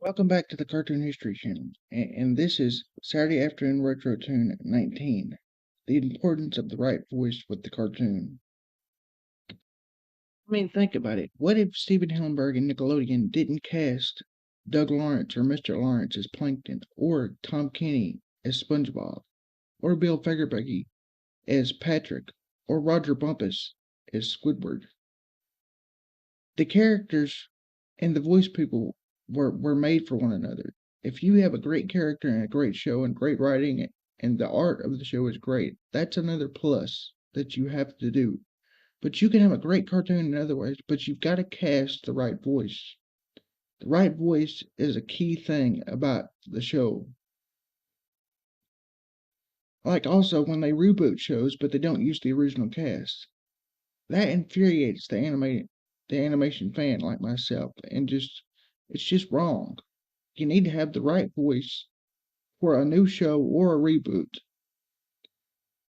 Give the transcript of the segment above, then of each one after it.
Welcome back to the Cartoon History Channel, and this is Saturday Afternoon Retro Tune 19, The Importance of the Right Voice with the Cartoon. I mean, think about it. What if Steven Hillenburg and Nickelodeon didn't cast Doug Lawrence or Mr. Lawrence as Plankton, or Tom Kenny as SpongeBob, or Bill Fagerbakke as Patrick, or Roger Bumpus as Squidward? The characters and the voice people were made for one another. If you have a great character and a great show and great writing and the art of the show is great, that's another plus that you have to do. But you can have a great cartoon in other ways, but you've got to cast the right voice. The right voice is a key thing about the show. Like also when they reboot shows but they don't use the original cast. That infuriates the animation fan like myself, and it's just wrong. You need to have the right voice for a new show or a reboot,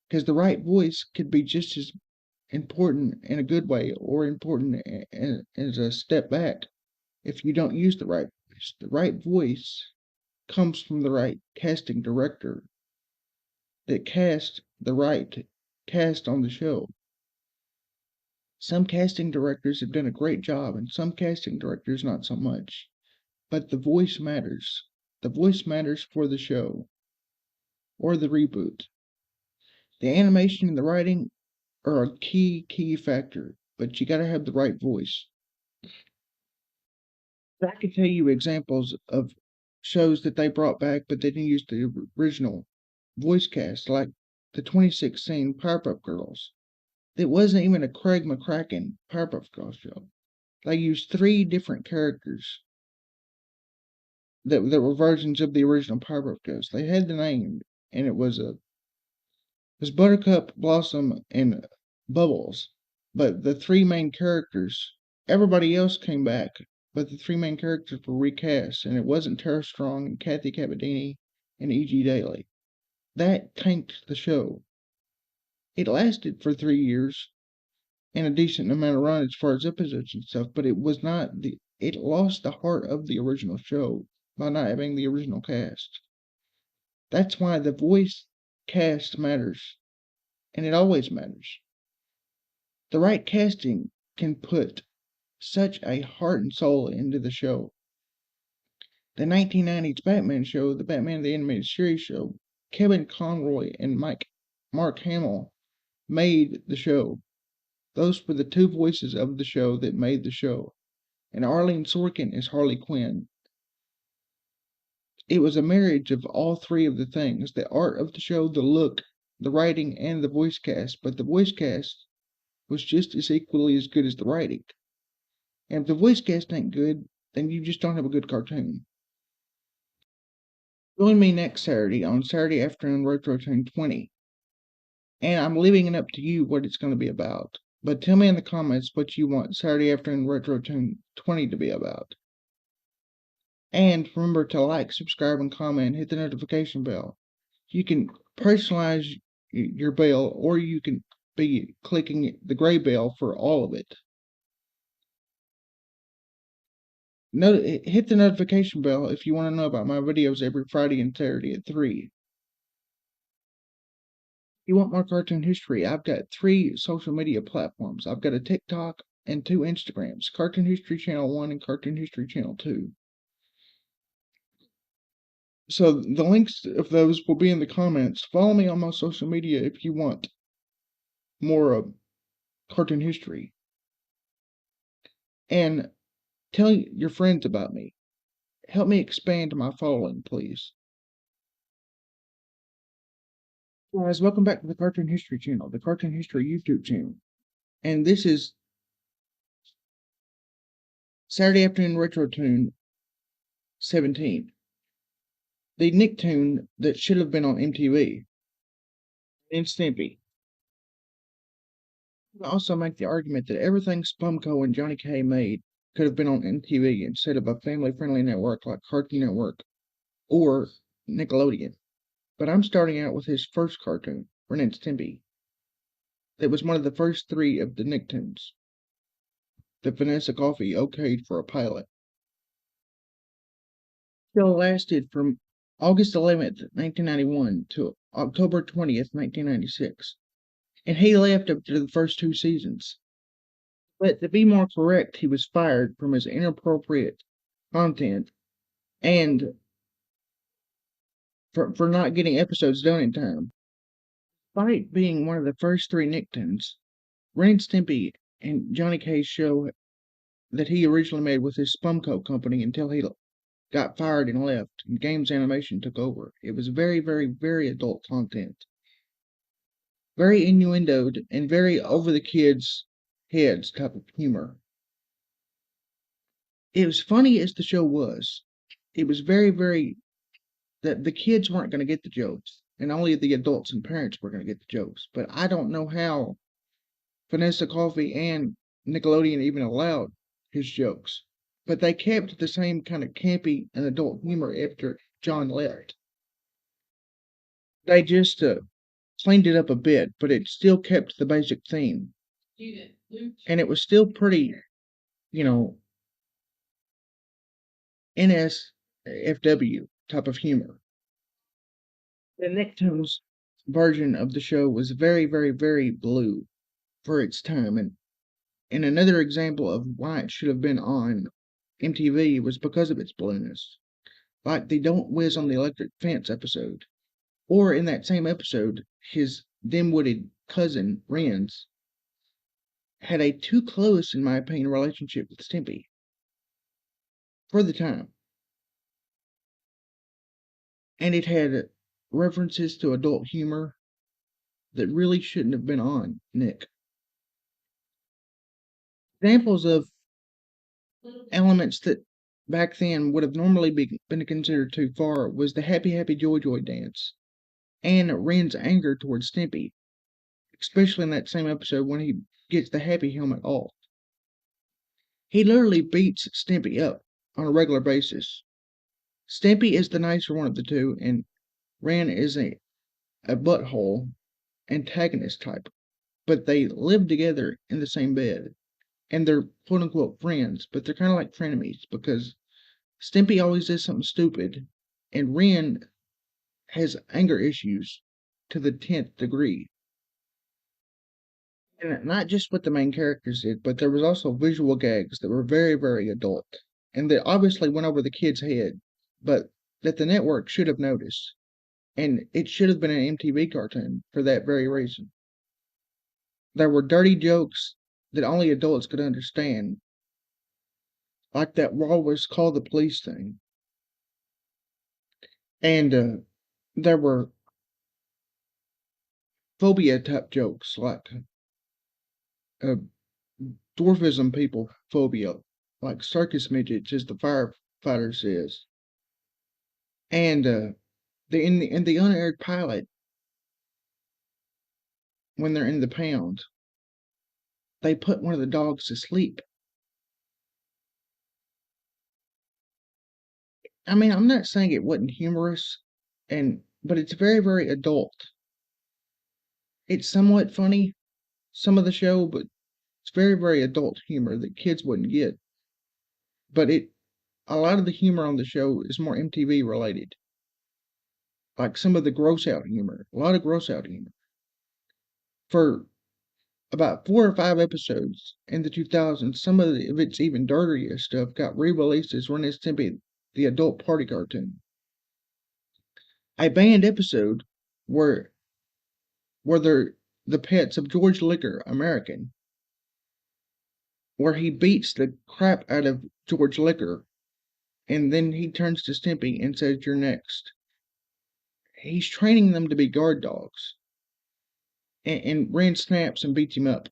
because the right voice could be just as important in a good way or important as a step back if you don't use the right voice. The right voice comes from the right casting director that cast the right cast on the show. Some casting directors have done a great job, and some casting directors not so much. But the voice matters. The voice matters for the show or the reboot. The animation and the writing are a key factor, but you gotta have the right voice. I can tell you examples of shows that they brought back, but they didn't use the original voice cast, like the 2016 Powerpuff Girls. It wasn't even a Craig McCracken Powerpuff Girls show. They used three different characters that were versions of the original Powerpuff Girls. They had the name, and it was Buttercup, Blossom, and Bubbles. But the three main characters, everybody else came back, but the three main characters were recast, and it wasn't Tara Strong and Kathy Cavadini and E.G. Daily. That tanked the show. It lasted for 3 years and a decent amount of run as far as episodes and stuff, but it lost the heart of the original show by not having the original cast. That's why the voice cast matters, and it always matters. The right casting can put such a heart and soul into the show. The 1990s Batman show, the Batman the Animated Series show, Kevin Conroy and Mark Hamill made the show. Those were the two voices of the show that made the show. And Arlene Sorkin is Harley Quinn. It was a marriage of all three of the things: the art of the show, the look, the writing, and the voice cast. But the voice cast was just as equally as good as the writing. And if the voice cast ain't good, then you just don't have a good cartoon. Join me next Saturday on Saturday Afternoon Retro Tune 20. And I'm leaving it up to you what it's going to be about. But tell me in the comments what you want Saturday Afternoon Retro Tune 20 to be about. And remember to like, subscribe, and comment. Hit the notification bell. You can personalize your bell, or you can be clicking the gray bell for all of it. Hit the notification bell if you want to know about my videos every Friday and Saturday at 3. If you want more cartoon history, I've got 3 social media platforms. I've got a TikTok and 2 Instagrams, Cartoon History Channel 1 and Cartoon History Channel 2. So the links of those will be in the comments. Follow me on my social media if you want more cartoon history. And tell your friends about me. Help me expand my following, please. Guys, welcome back to the Cartoon History Channel, the Cartoon History YouTube channel. And this is Saturday Afternoon Retro Tune 17. The Nicktoon that should have been on MTV. And Stimpy. I also make the argument that everything Spumco and Johnny K made could have been on MTV instead of a family-friendly network like Cartoon Network or Nickelodeon. But I'm starting out with his first cartoon, Ren and Stimpy. That was one of the first 3 of the Nicktoons that Vanessa Coffey okayed for a pilot. show lasted from August 11th, 1991 to October 20th, 1996. And he left after the first two seasons. But to be more correct, he was fired from his inappropriate content and for not getting episodes done in time. Despite being one of the first three Nicktoons, Ren and Stimpy and Johnny K's show that he originally made with his Spumco company until he got fired and left, and Games Animation took over. It was very, very, very adult content. Very innuendoed and very over the kids' heads type of humor. It was funny as the show was. It was very, very that the kids weren't going to get the jokes, and only the adults and parents were going to get the jokes. But I don't know how Vanessa Coffey and Nickelodeon even allowed his jokes. But they kept the same kind of campy and adult humor after John left. They just cleaned it up a bit, but it still kept the basic theme. And it was still pretty, you know, NSFW type of humor. The Nicktoons version of the show was very, very, very blue for its time. And another example of why it should have been on MTV was because of its blueness. Like the Don't Whiz on the Electric Fence episode. Or in that same episode, his dim-witted cousin, Renz, had a too close, in my opinion, relationship with Stimpy. For the time. And it had references to adult humor that really shouldn't have been on Nick. Examples of elements that back then would have normally been considered too far was the Happy Happy Joy Joy dance and Ren's anger towards Stimpy, especially in that same episode when he gets the happy helmet off. He literally beats Stimpy up on a regular basis. Stimpy is the nicer one of the two, and Ren is a butthole antagonist type. But they live together in the same bed. And they're quote unquote friends, but they're kind of like frenemies because Stimpy always does something stupid, and Ren has anger issues to the 10th degree. And not just what the main characters did, but there was also visual gags that were very, very adult, and that obviously went over the kid's head, but that the network should have noticed. And it should have been an MTV cartoon for that very reason. There were dirty jokes that only adults could understand, like that walrus call the police thing. And there were phobia type jokes like dwarfism people phobia, like circus midgets, as the firefighter says. And in the unaired pilot, when they're in the pound, they put one of the dogs to sleep. I mean, I'm not saying it wasn't humorous, but it's very, very adult. It's somewhat funny, some of the show, but it's very, very adult humor that kids wouldn't get. But a lot of the humor on the show is more MTV related. Like some of the gross out humor, a lot of gross out humor. For about 4 or 5 episodes in the 2000s, some of its even dirtier stuff got re-released as Ren and Stimpy, the adult party cartoon. A banned episode where they're the pets of George Liquor, American, where he beats the crap out of George Liquor, and then he turns to Stimpy and says, "You're next." He's training them to be guard dogs. And Ren snaps and beats him up.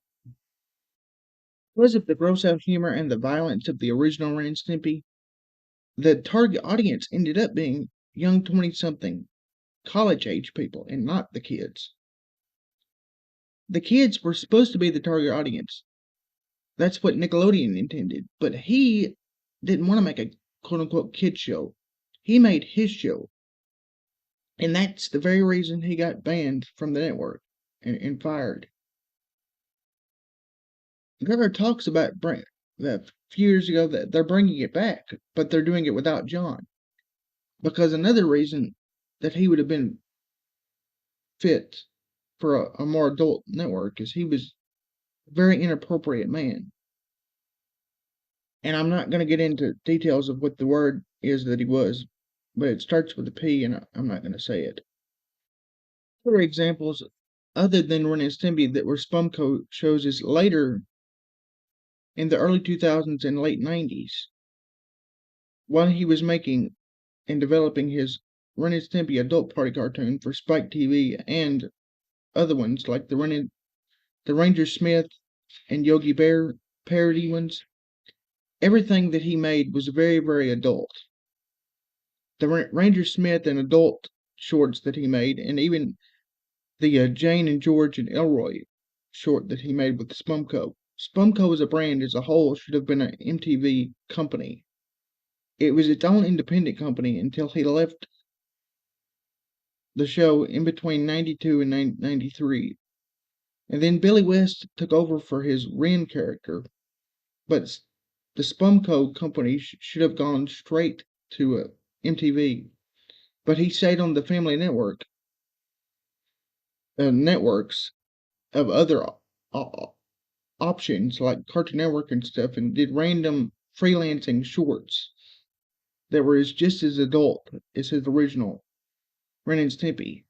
Because of the gross out humor and the violence of the original Ren and Stimpy, the target audience ended up being young 20-something, college age people, and not the kids. The kids were supposed to be the target audience. That's what Nickelodeon intended. But he didn't want to make a quote unquote kid show. He made his show. And that's the very reason he got banned from the network and fired. There are talks about a few years ago that they're bringing it back, but they're doing it without John. because another reason that he would have been fit for a more adult network is he was a very inappropriate man. And I'm not going to get into details of what the word is that he was, but it starts with a P, and I'm not going to say it. Other examples, other than Ren and Stimpy, that were Spumco shows is later in the early 2000s and late 90s, while he was making and developing his Ren and Stimpy adult party cartoon for Spike TV and other ones like the Ranger Smith and Yogi Bear parody ones. Everything that he made was very, very adult. The Ranger Smith and adult shorts that he made, and even the Jane and George and Elroy short that he made with Spumco. Spumco as a brand as a whole should have been an MTV company. It was its own independent company until he left the show in between 92 and 93. And then Billy West took over for his Ren character, but the Spumco company should have gone straight to MTV. But he stayed on the Family Network networks of other options like Cartoon Network and stuff, and did random freelancing shorts that were just as adult as his original Ren and Stimpy.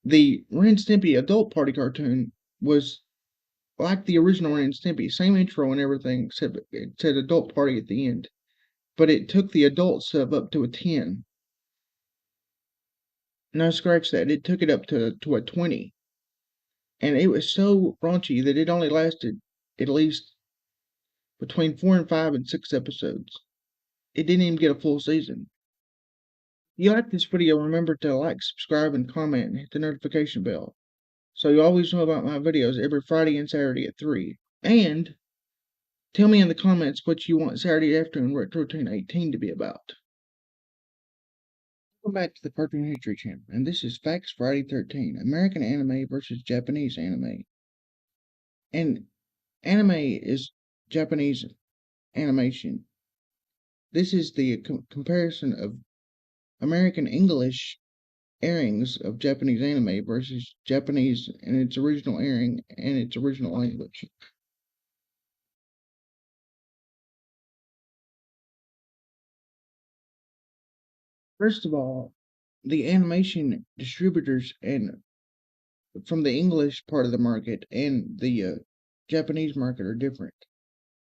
The Ren and Stimpy adult party cartoon was like the original Ren and Stimpy, same intro and everything, except it said adult party at the end. But it took the adult stuff up to a 10. No, scratch that. It took it up to a 20. And it was so raunchy that it only lasted at least between 4 and 5 and 6 episodes. It didn't even get a full season. If you like this video, remember to like, subscribe, and comment, and hit the notification bell, so you always know about my videos every Friday and Saturday at 3. And tell me in the comments what you want Saturday Afternoon Retro Routine 18 to be about. Welcome back to the Cartoon History Channel, and this is Facts Friday 13, American anime versus Japanese anime. And anime is Japanese animation. This is the comparison of American English airings of Japanese anime versus Japanese in its original airing and its original language. First of all, the animation distributors and from the English part of the market and the Japanese market are different.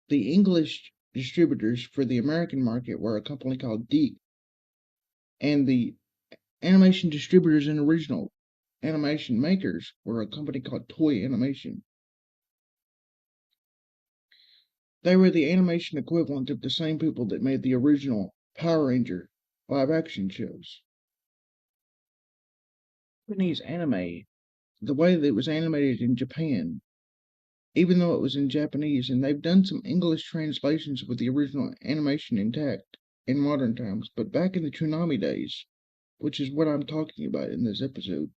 The English distributors for the American market were a company called DiC, and the animation distributors and original animation makers were a company called Toei Animation. They were the animation equivalent of the same people that made the original Power Ranger live action shows. Japanese anime, the way that it was animated in Japan, even though it was in Japanese, and they've done some English translations with the original animation intact in modern times, but back in the Toonami days, which is what I'm talking about in this episode,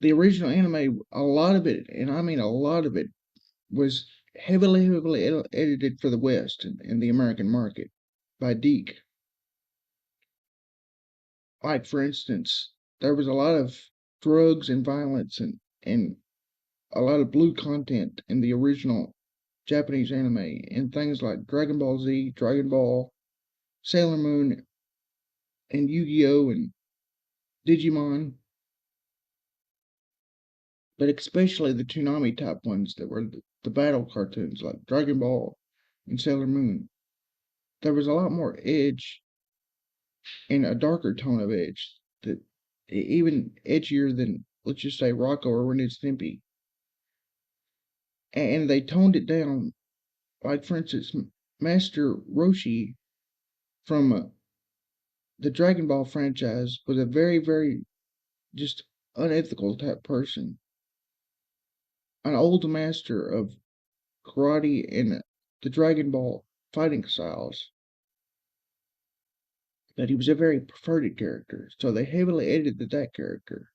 the original anime, a lot of it, and I mean a lot of it, was heavily edited for the West and the American market by DiC. Like, for instance, there was a lot of drugs and violence and a lot of blue content in the original Japanese anime, and things like Dragon Ball Z, Dragon Ball, Sailor Moon, and Yu-Gi-Oh! And Digimon, but especially the Toonami type ones that were the battle cartoons like Dragon Ball and Sailor Moon. There was a lot more edge and a darker tone of edge, that even edgier than, let's just say, Rocco or Ren and Stimpy. And they toned it down. Like, for instance, Master Roshi from the Dragon Ball franchise was a very, very just unethical type person. An old master of karate and the Dragon Ball fighting styles. That he was a very perverted character, so they heavily edited that character.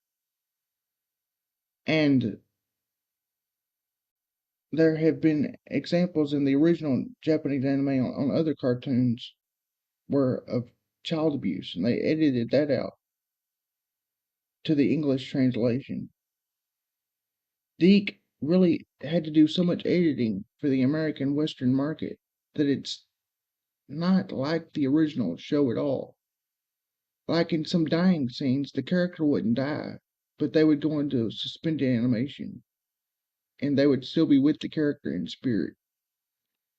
And there have been examples in the original Japanese anime on other cartoons were of child abuse, and they edited that out to the English translation. DiC really had to do so much editing for the American Western market that it's not like the original show at all. Like in some dying scenes, the character wouldn't die, but they would go into suspended animation, and they would still be with the character in spirit.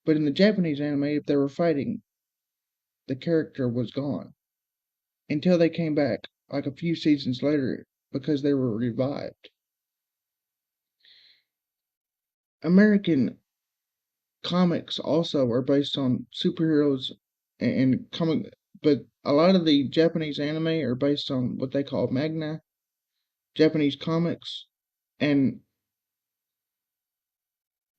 But in the Japanese anime, if they were fighting, the character was gone until they came back like a few seasons later because they were revived. American comics also are based on superheroes and comic, but a lot of the Japanese anime are based on what they call manga, Japanese comics, and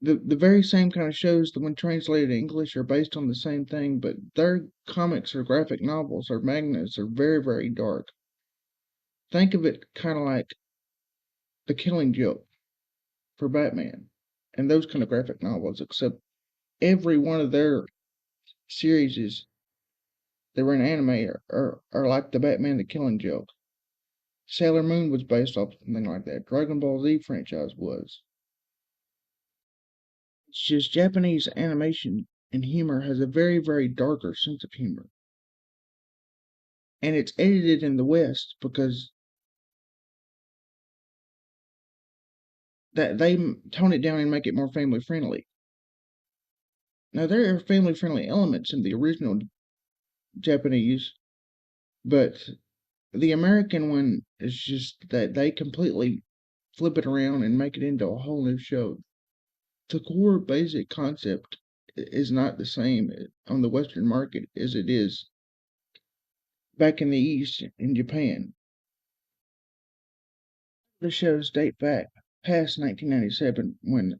the very same kind of shows that when translated to English are based on the same thing, but their comics or graphic novels or mangas are very, very dark. Think of it kind of like The Killing Joke for Batman and those kind of graphic novels, except every one of their series that were in anime are like the Batman The Killing Joke. Sailor Moon was based off something like that. Dragon Ball Z franchise was. It's just Japanese animation and humor has a very, very darker sense of humor. And it's edited in the West because that they tone it down and make it more family friendly. Now there are family friendly elements in the original Japanese, but the American one is just that they completely flip it around and make it into a whole new show. The core basic concept is not the same on the Western market as it is back in the East in Japan. The shows date back past 1997 when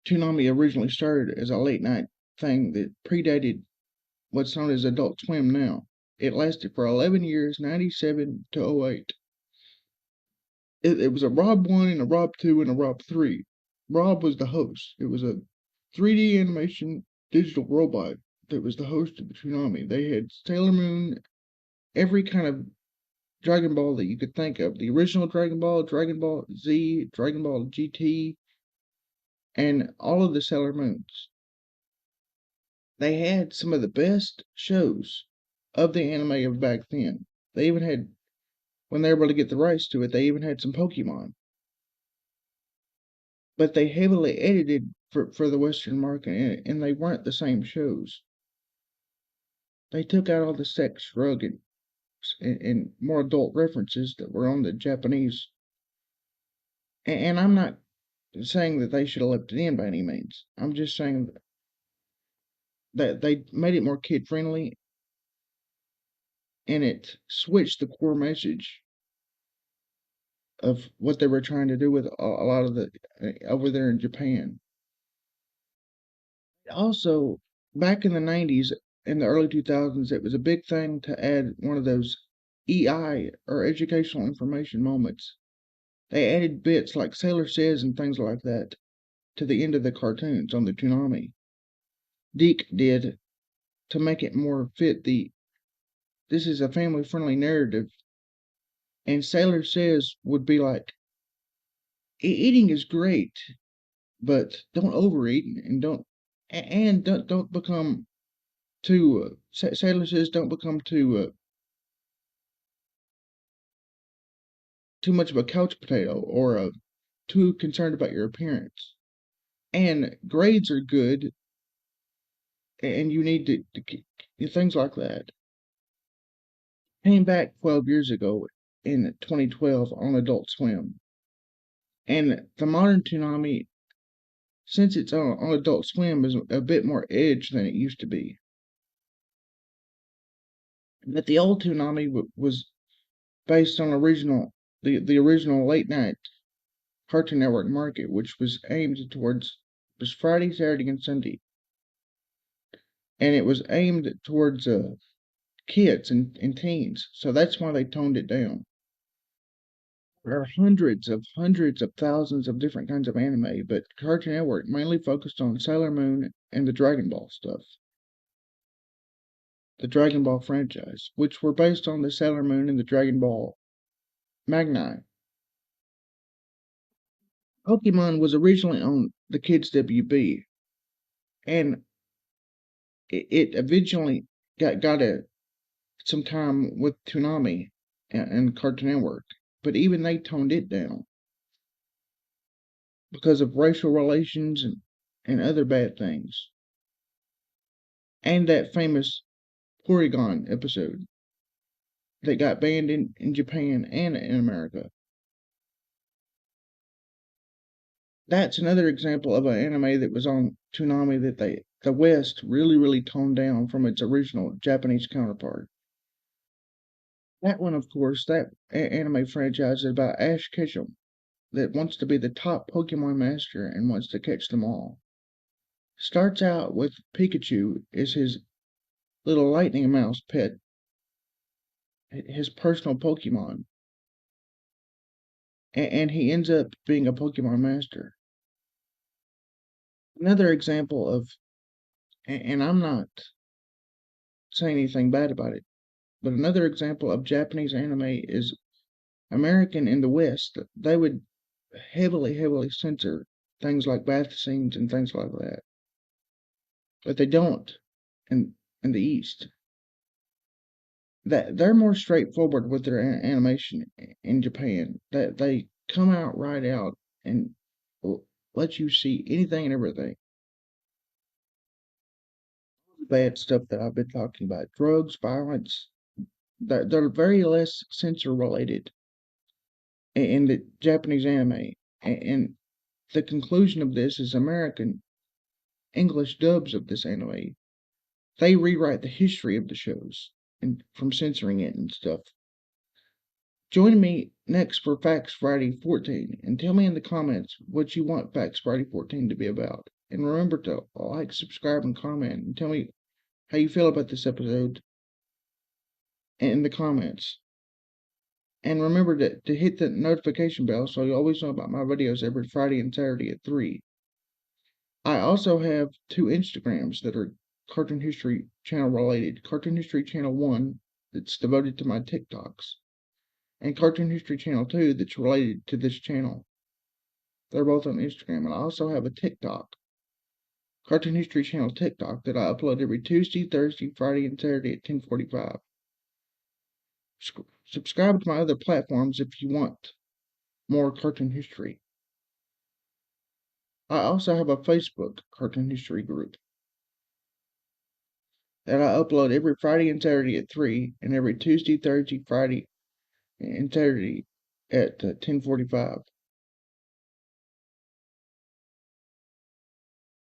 Toonami originally started as a late night thing that predated what's known as Adult Swim now. It lasted for 11 years, 97 to '08. It was a Rob 1 and a Rob 2 and a Rob 3. Rob was the host. It was a 3D animation digital robot that was the host of the Toonami. They had Sailor Moon, every kind of Dragon Ball that you could think of. The original Dragon Ball Z, Dragon Ball GT, and all of the Sailor Moons. They had some of the best shows of the anime of back then. They even had, when they were able to get the rights to it, they even had some Pokemon. But they heavily edited for the Western market, and they weren't the same shows. They took out all the sex, drug, and more adult references that were on the Japanese. And I'm not saying that they should have left it in by any means. I'm just saying that they made it more kid friendly and it switched the core message of what they were trying to do with a lot of the over there in Japan. Also, back in the 90s, in the early 2000s, it was a big thing to add one of those EI or educational information moments. They added bits like Sailor Says and things like that to the end of the cartoons on the Toonami. DiC did to make it more fit the this is a family friendly narrative. And Sailor Says would be like, eating is great, but don't overeat and don't become too. Sailor Says don't become too much of a couch potato or too concerned about your appearance. And grades are good, and you need to things like that. Came back 12 years ago in 2012 on Adult Swim. And the modern Toonami, since it's on Adult Swim, is a bit more edge than it used to be. But the old Toonami was based on the original late night Cartoon Network market, which was aimed towards was Friday, Saturday, and Sunday, and it was aimed towards kids and teens. So that's why they toned it down. There are hundreds of thousands of different kinds of anime, but Cartoon Network mainly focused on Sailor Moon and the Dragon Ball stuff. the Dragon Ball franchise, which were based on the Sailor Moon and the Dragon Ball Magni. Pokemon was originally on the Kids WB, and it eventually got some time with Toonami and Cartoon Network, but even they toned it down because of racial relations and other bad things. And that famous Porygon episode that got banned in Japan and in America. That's another example of an anime that was on Toonami that the West really toned down from its original Japanese counterpart. That one, of course, that anime franchise is about Ash Ketchum that wants to be the top Pokemon master and wants to catch them all. Starts out with Pikachu as his little lightning mouse pet, his personal Pokemon, and he ends up being a Pokemon master. Another example of, and I'm not saying anything bad about it, but another example of Japanese anime is American in the West. They would heavily censor things like bath scenes and things like that, but they don't in the East. That they're more straightforward with their animation in Japan. That they come out right out and let you see anything and everything. Bad stuff that I've been talking about, drugs, violence. They're very less censor related in the Japanese anime. And the conclusion of this is American English dubs of this anime. They rewrite the history of the shows and from censoring it and stuff. Join me next for Facts Friday 14 and tell me in the comments what you want Facts Friday 14 to be about. And remember to like, subscribe, and comment and tell me how you feel about this episode in the comments. And remember to hit the notification bell so you always know about my videos every Friday and Saturday at 3. I also have 2 Instagrams that are Cartoon History Channel related. Cartoon History Channel 1 that's devoted to my TikToks, and Cartoon History Channel 2 that's related to this channel. They're both on Instagram. And I also have a TikTok, Cartoon History Channel TikTok, that I upload every Tuesday, Thursday, Friday, and Saturday at 10:45. Subscribe to my other platforms if you want more cartoon history. I also have a Facebook cartoon history group that I upload every Friday and Saturday at 3, and every Tuesday, Thursday, Friday, and Saturday at 10:45.